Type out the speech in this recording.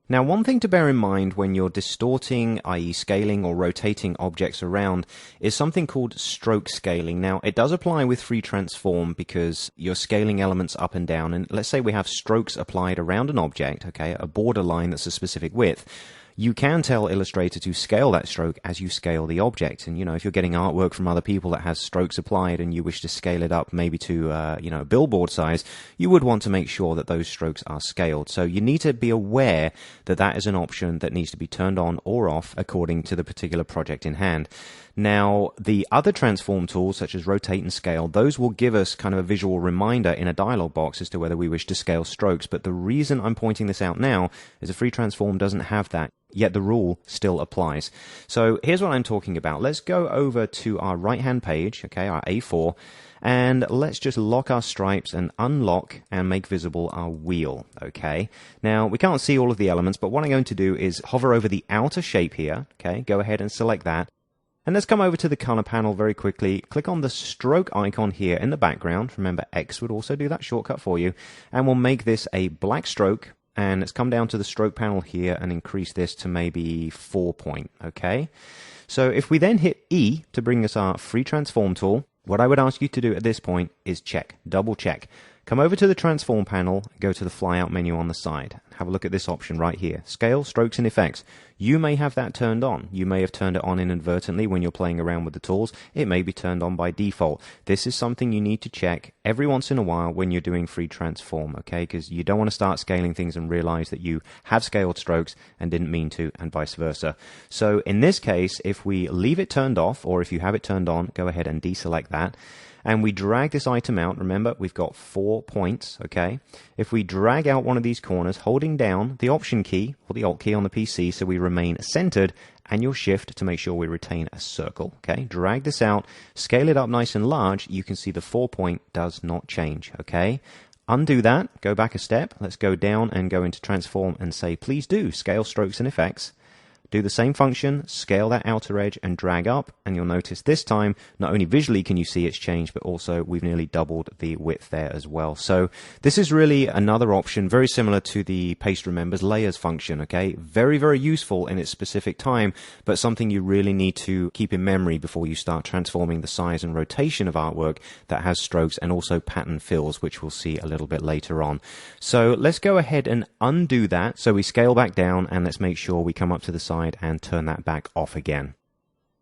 Now, one thing to bear in mind when you're distorting, i.e. scaling or rotating objects around, is something called stroke scaling. Now, it does apply with free transform because you're scaling elements up and down. And let's say we have strokes applied around an object, okay, a border line that's a specific width. You can tell Illustrator to scale that stroke as you scale the object. And, if you're getting artwork from other people that has strokes applied and you wish to scale it up maybe to, billboard size, you would want to make sure that those strokes are scaled. So you need to be aware that that is an option that needs to be turned on or off according to the particular project in hand. Now, the other transform tools, such as rotate and scale, those will give us kind of a visual reminder in a dialog box as to whether we wish to scale strokes. But the reason I'm pointing this out now is a free transform doesn't have that, yet the rule still applies. So here's what I'm talking about. Let's go over to our right-hand page, okay, our A4, and let's just lock our stripes and unlock and make visible our wheel, okay? Now, we can't see all of the elements, but what I'm going to do is hover over the outer shape here, okay? Go ahead and select that. And let's come over to the color panel very quickly. Click on the stroke icon here in the background. Remember, X would also do that shortcut for you. And we'll make this a black stroke. And let's come down to the stroke panel here and increase this to maybe 4 point, okay? So if we then hit E to bring us our free transform tool, what I would ask you to do at this point is check, double check. Come over to the transform panel, go to the flyout menu on the side. Have a look at this option right here, scale, strokes, and effects. You may have that turned on. You may have turned it on inadvertently when you're playing around with the tools. It may be turned on by default. This is something you need to check every once in a while when you're doing free transform, okay? Because you don't want to start scaling things and realize that you have scaled strokes and didn't mean to, and vice versa. So in this case, if we leave it turned off, or if you have it turned on, go ahead and deselect that. And we drag this item out. Remember, we've got 4 points, okay? If we drag out one of these corners, holding down the Option key or the Alt key on the PC so we remain centered, and you'll shift to make sure we retain a circle, okay? Drag this out, scale it up nice and large. You can see the 4 point does not change, okay? Undo that, go back a step. Let's go down and go into Transform and say, please do scale, strokes, and effects. Do the same function, scale that outer edge and drag up, and you'll notice this time, not only visually can you see it's changed, but also we've nearly doubled the width there as well. So this is really another option, very similar to the paste remembers layers function, okay? Very, very useful in its specific time, but something you really need to keep in memory before you start transforming the size and rotation of artwork that has strokes and also pattern fills, which we'll see a little bit later on. So let's go ahead and undo that. So we scale back down, and let's make sure we come up to the side and turn that back off again.